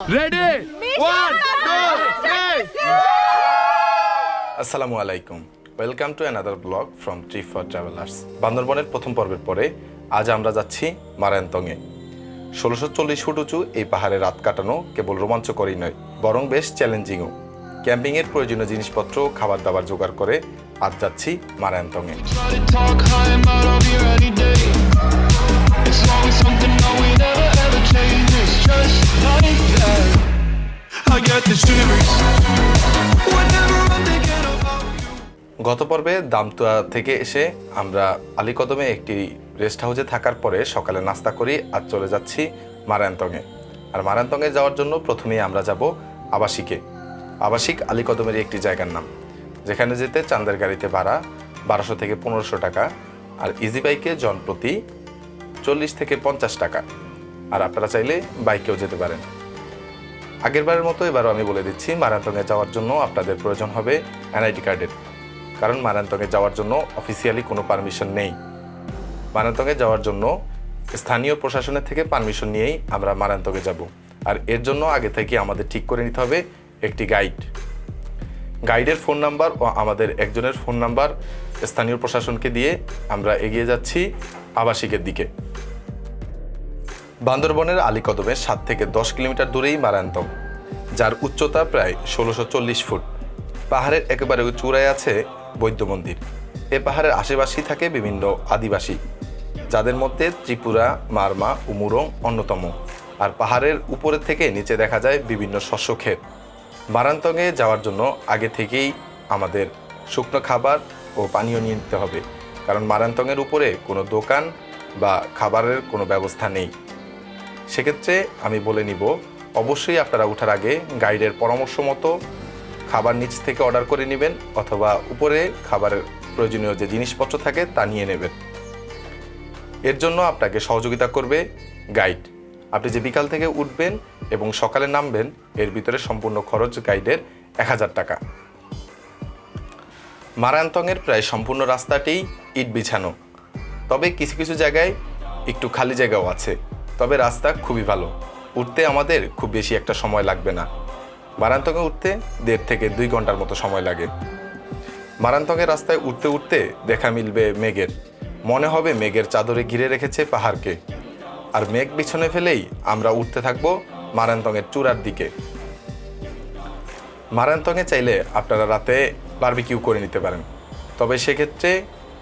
Ready? 1, 2, 3. আসসালামু আলাইকুম, welcome to another blog from trip for travellers. বান্দরবনের প্রথম পর্বের পরে আজ আমরা যাচ্ছি মারায়ংতংয়ে। 1640 ফুট উঁচু এই পাহাড়ে রাত কাটানো কেবল রোমাঞ্চকরই নয়, বরং বেশ চ্যালেঞ্জিংও। ক্যাম্পিংয়ের প্রয়োজনীয় জিনিসপত্র, খাবার দাবার জোগাড় করে আজ যাচ্ছি মারায়ংতংয়ে। গত পর্বে দামতুয়া থেকে এসে আমরা আলীকদমে একটি রেস্ট হাউসে থাকার পরে সকালে নাস্তা করি। আজ চলে যাচ্ছি মারায়ংতংয়ে। আর মারায়ংতংয়ে যাওয়ার জন্য প্রথমেই আমরা যাব আবাসিকে। আবাসিক আলীকদমের একটি জায়গার নাম, যেখানে যেতে চাঁদের গাড়িতে ভাড়া 1200 থেকে 1500 টাকা, আর ইজি বাইকে জনপ্রতি 40 থেকে 50 টাকা। আর আপনারা চাইলে বাইকেও যেতে পারেন। আগেরবারের মতো এবারও আমি বলে দিচ্ছি, মারায়ংতংয়ে যাওয়ার জন্য আপনাদের প্রয়োজন হবে এনআইডি কার্ডের, কারণ মারায়ংতংয়ে যাওয়ার জন্য অফিসিয়ালি কোনো পারমিশন নেই। মারায়ংতংয়ে যাওয়ার জন্য স্থানীয় প্রশাসনের থেকে পারমিশন নিয়েই আমরা মারায়ংতংয়ে যাব। আর এর জন্য আগে থেকে আমাদের ঠিক করে নিতে হবে একটি গাইডের ফোন নাম্বার ও আমাদের একজনের ফোন নাম্বার স্থানীয় প্রশাসনকে দিয়ে আমরা এগিয়ে যাচ্ছি আবাসিকের দিকে। বান্দরবনের আলীকদমে 7 থেকে 10 কিলোমিটার দূরেই মারায়ংতং, যার উচ্চতা প্রায় 1640 ফুট। পাহাড়ের একেবারে চূড়ায় আছে বৌদ্ধ মন্দির। এ পাহাড়ের আশেপাশেই থাকে বিভিন্ন আদিবাসী, যাদের মধ্যে ত্রিপুরা, মারমা ও মুরং অন্যতম। আর পাহাড়ের উপরে থেকে নিচে দেখা যায় বিভিন্ন শস্য ক্ষেত। মারায়ংতংয়ে যাওয়ার জন্য আগে থেকেই আমাদের শুকনো খাবার ও পানীয় নিয়ে নিতে হবে, কারণ মারায়ংতংয়ের উপরে কোনো দোকান বা খাবারের কোনো ব্যবস্থা নেই। সেক্ষেত্রে আমি বলে নিব, অবশ্যই আপনারা ওঠার আগে গাইডের পরামর্শ মতো খাবার নিচ থেকে অর্ডার করে নেবেন, অথবা উপরে খাবারের প্রয়োজনীয় যে জিনিসপত্র থাকে তা নিয়ে নেবেন। এর জন্য আপনাকে সহযোগিতা করবে গাইড। আপনি যে বিকাল থেকে উঠবেন এবং সকালে নামবেন, এর ভিতরে সম্পূর্ণ খরচ গাইডের 1000 টাকা। মারায়ংতংয়ের প্রায় সম্পূর্ণ রাস্তাটি ইট বিছানো, তবে কিছু কিছু জায়গায় একটু খালি জায়গাও আছে। তবে রাস্তা খুবই ভালো, উঠতে আমাদের খুব বেশি একটা সময় লাগবে না। মারায়ংতংয়ে উঠতে 1.5 থেকে 2 ঘন্টার মতো সময় লাগে। মারায়ংতংয়ের রাস্তায় উঠতে উঠতে দেখা মিলবে মেঘের, মনে হবে মেঘের চাদরে ঘিরে রেখেছে পাহাড়কে। আর মেঘ পিছনে ফেলেই আমরা উঠতে থাকবো মারায়ংতংয়ের চূড়ার দিকে। মারায়ংতংয়ে চাইলে আপনারা রাতে বারবিকিউ করে নিতে পারেন, তবে সেক্ষেত্রে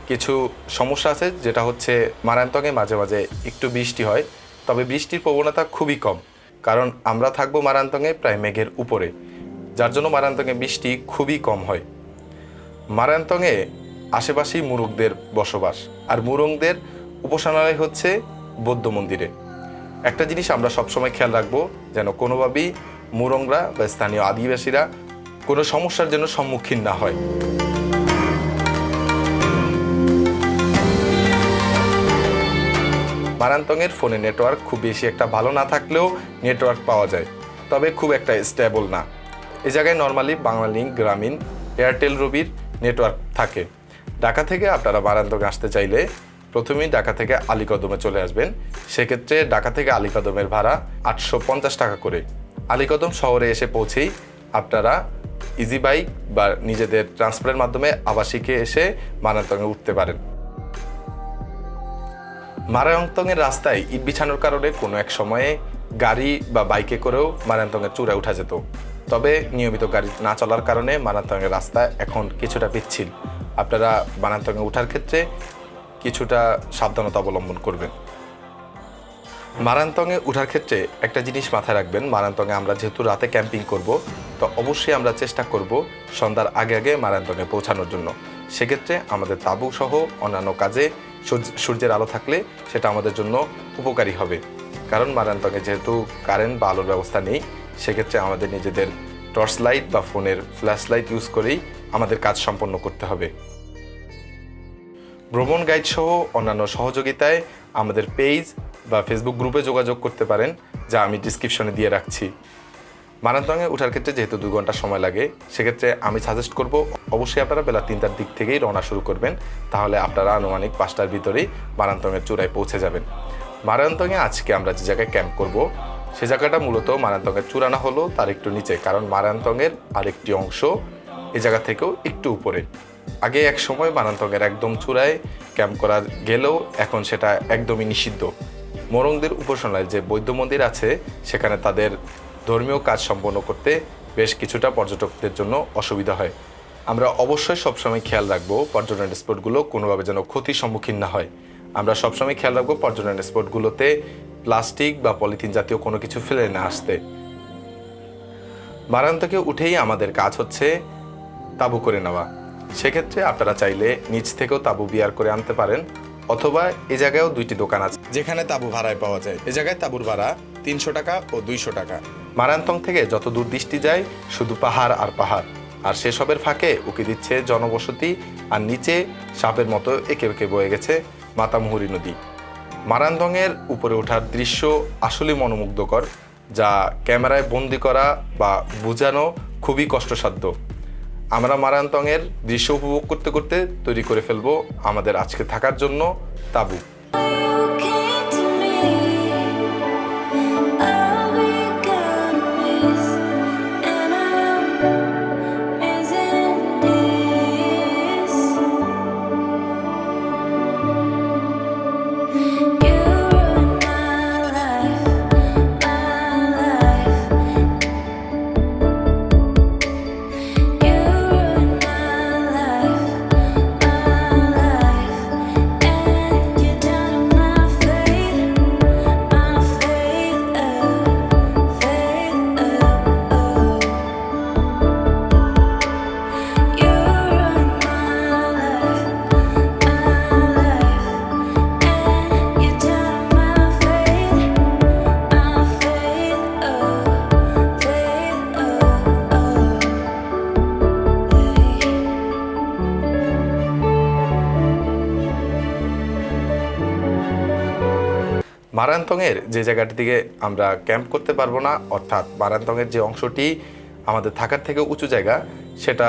কিছু সমস্যা আছে, যেটা হচ্ছে মারায়ংতংয়ে মাঝে মাঝে একটু বৃষ্টি হয়, তবে বৃষ্টির প্রবণতা খুবই কম, কারণ আমরা থাকবো মারায়ংতংয়ে প্রায় মেঘের উপরে, যার জন্য মারায়ংতংয়ে বৃষ্টি খুবই কম হয়। মারায়ংতংয়ে আশেপাশেই মুরুংদের বসবাস, আর মুরুংদের উপাসনালয় হচ্ছে বৌদ্ধ মন্দিরে। একটা জিনিস আমরা সবসময় খেয়াল রাখবো, যেন কোনোভাবেই মুরংরা বা স্থানীয় আদিবাসীরা কোনো সমস্যার জন্য সম্মুখীন না হয়। মারায়ংতংয়ের ফোনে নেটওয়ার্ক খুব বেশি একটা ভালো না থাকলেও নেটওয়ার্ক পাওয়া যায়, তবে খুব একটা স্টেবল না। এই জায়গায় নর্মালি বাংলালিংক, গ্রামীণ, এয়ারটেল, রবির নেটওয়ার্ক থাকে। ঢাকা থেকে আপনারা মারায়ংতংয়ে আসতে চাইলে প্রথমেই ঢাকা থেকে আলীকদমে চলে আসবেন। সেক্ষেত্রে ঢাকা থেকে আলীকদমের ভাড়া 850 টাকা করে। আলীকদম শহরে এসে পৌঁছেই আপনারা ইজি বাইক বা নিজেদের ট্রান্সপোর্টের মাধ্যমে আবাসিকে এসে মারায়ংতংয়ে উঠতে পারেন। মারায়ংতংয়ের রাস্তায় ইট বিছানোর কারণে কোনো এক সময়ে গাড়ি বা বাইকে করেও মারায়ংতংয়ের চূড়ায় উঠা যেত, তবে নিয়মিত গাড়ি না চলার কারণে মারায়ংতংয়ের রাস্তা এখন কিছুটা পিচ্ছিল। আপনারা মারায়ংতংয়ে ওঠার ক্ষেত্রে কিছুটা সাবধানতা অবলম্বন করবেন। মারায়ংতংয়ে ওঠার ক্ষেত্রে একটা জিনিস মাথায় রাখবেন, মারায়ংতংয়ে আমরা যেহেতু রাতে ক্যাম্পিং করব, তো অবশ্যই আমরা চেষ্টা করব সন্ধ্যার আগে আগে মারায়ংতংয়ে পৌঁছানোর জন্য। সেক্ষেত্রে আমাদের তাঁবু সহ অন্যান্য কাজে সূর্যের আলো থাকলে সেটা আমাদের জন্য উপকারী হবে, কারণ মারায়ংতংয়ে যেহেতু কারেন্ট বা আলোর ব্যবস্থা নেই, সেক্ষেত্রে আমাদের নিজেদের টর্চ লাইট বা ফোনের ফ্ল্যাশ লাইট ইউজ করেই আমাদের কাজ সম্পন্ন করতে হবে। ভ্রমণ গাইড সহ অন্যান্য সহযোগিতায় আমাদের পেজ বা ফেসবুক গ্রুপে যোগাযোগ করতে পারেন, যা আমি ডিসক্রিপশনে দিয়ে রাখছি। মারায়ংতংয়ে ওঠার ক্ষেত্রে যেহেতু 2 ঘন্টা সময় লাগে, সেক্ষেত্রে আমি সাজেস্ট করব অবশ্যই আপনারা বেলা 3টার দিক থেকেই রওনা শুরু করবেন, তাহলে আপনারা আনুমানিক 5টার ভিতরেই মারায়ংতংয়ের চূড়ায় পৌঁছে যাবেন। মারায়ংতংয়ে আজকে আমরা যে জায়গায় ক্যাম্প করব সে জায়গাটা মূলত মারায়ংতংয়ের চূড়া না হলো তার একটু নিচে, কারণ মারায়ংতংয়ের আরেকটি অংশ এই জায়গা থেকেও একটু উপরে। আগে এক সময় মারায়ংতংয়ের একদম চূড়ায় ক্যাম্প করা গেলেও এখন সেটা একদমই নিষিদ্ধ। মোরংদের উপাসনায় যে বৌদ্ধ মন্দির আছে সেখানে তাদের ধর্মীয় কাজ সম্পন্ন করতে বেশ কিছুটা পর্যটকদের জন্য অসুবিধা হয়। আমরা অবশ্যই সবসময় খেয়াল রাখবো পর্যটন স্পটগুলো কোনোভাবে যেন ক্ষতির সম্মুখীন না হয়। আমরা সবসময় খেয়াল রাখবো পর্যটন স্পটগুলোতে প্লাস্টিক বা পলিথিন জাতীয় কোনো কিছু ফেলে না আসতে। মারায়ং থেকে উঠেই আমাদের কাজ হচ্ছে তাঁবু করে নেওয়া। সেক্ষেত্রে আপনারা চাইলে নিচ থেকেও তাঁবু বিয়ার করে আনতে পারেন, অথবা এই জায়গায়ও দুইটি দোকান আছে যেখানে তাঁবু ভাড়ায় পাওয়া যায়। এই জায়গায় তাঁবুর ভাড়া 300 টাকা ও 200 টাকা। মারায়ং থেকে যত দূর দৃষ্টি যায় শুধু পাহাড় আর পাহাড়, আর সেসবের ফাঁকে উকি দিচ্ছে জনবসতি, আর নিচে সাপের মতো এঁকে বেঁকে বয়ে গেছে মাতামুহুরী নদী। মারায়ংয়ের উপরে ওঠার দৃশ্য আসলে মনোমুগ্ধকর, যা ক্যামেরায় বন্দি করা বা বোঝানো খুবই কষ্টসাধ্য। আমরা মারায়ংয়ের দৃশ্য উপভোগ করতে করতে তৈরি করে ফেলবো আমাদের আজকে থাকার জন্য তাঁবু। মারায়ংয়ের যে জায়গাটি দিকে আমরা ক্যাম্প করতে পারবো না, অর্থাৎ মারায়ংয়ের যে অংশটি আমাদের থাকার থেকে উঁচু জায়গা, সেটা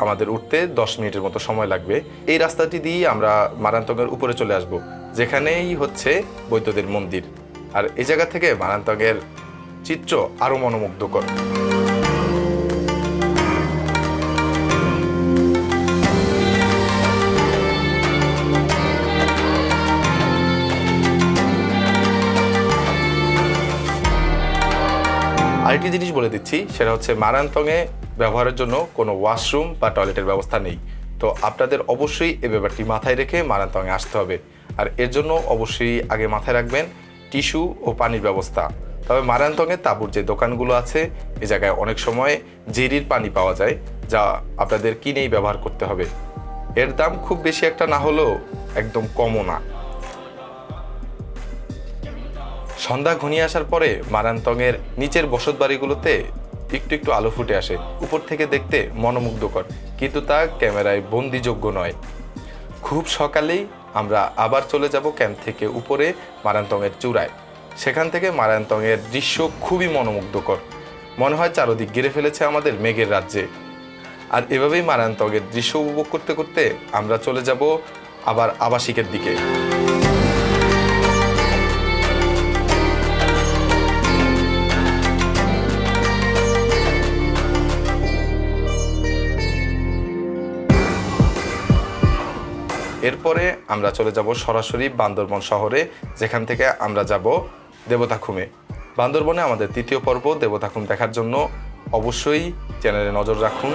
আমাদের উঠতে 10 মিনিটের মতো সময় লাগবে। এই রাস্তাটি দিয়েই আমরা মারায়ংয়ের উপরে চলে আসব, যেখানেই হচ্ছে বৌদ্ধদের মন্দির। আর এই জায়গা থেকে মারায়ংয়ের চিত্র আরও মনোমুগ্ধকর। আরেকটি জিনিস বলে দিচ্ছি, সেটা হচ্ছে মারায়ংয়ে ব্যবহারের জন্য কোনো ওয়াশরুম বা টয়লেটের ব্যবস্থা নেই। তো আপনাদের অবশ্যই এই ব্যাপারটি মাথায় রেখে মারায়ংয়ে আসতে হবে। আর এর জন্য অবশ্যই আগে মাথায় রাখবেন টিস্যু ও পানির ব্যবস্থা। তবে মারায়ংয়ে তাঁবুর যে দোকানগুলো আছে এই জায়গায় অনেক সময় জেরির পানি পাওয়া যায়, যা আপনাদের কিনেই ব্যবহার করতে হবে। এর দাম খুব বেশি একটা না হলেও একদম কমও না। সন্ধ্যা ঘনিয়ে আসার পরে মারায়ংয়ের নিচের বসত বাড়িগুলোতে একটু একটু আলো ফুটে আসে। উপর থেকে দেখতে মনোমুগ্ধকর, কিন্তু তা ক্যামেরায় বন্দিযোগ্য নয়। খুব সকালেই আমরা আবার চলে যাব ক্যাম্প থেকে উপরে মারায়ংয়ের চূড়ায়। সেখান থেকে মারায়ংয়ের দৃশ্য খুবই মনোমুগ্ধকর, মনে হয় চারদিক ঘিরে ফেলেছে আমাদের মেঘের রাজ্যে। আর এভাবেই মারায়ংয়ের দৃশ্য উপভোগ করতে করতে আমরা চলে যাব আবার আবাসিকের দিকে। এরপরে আমরা চলে যাব সরাসরি বান্দরবন শহরে, যেখান থেকে আমরা যাব দেবতাখুমে। বান্দরবনে আমাদের 3য় পর্ব দেবতাখুম দেখার জন্য অবশ্যই চ্যানেলে নজর রাখুন।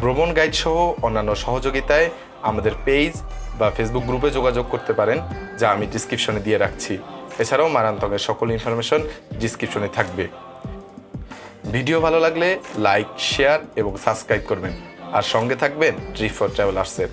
ভ্রমণ গাইড সহ অন্যান্য সহযোগিতায় আমাদের পেজ বা ফেসবুক গ্রুপে যোগাযোগ করতে পারেন, যা আমি ডিসক্রিপশনে দিয়ে রাখছি। এছাড়াও মারায়ংয়ের সকল ইনফরমেশন ডিসক্রিপশনে থাকবে। ভিডিও ভালো লাগলে লাইক, শেয়ার এবং সাবস্ক্রাইব করবেন, আর সঙ্গে থাকবেন ট্রিপ ফর ট্রাভেলার্সের।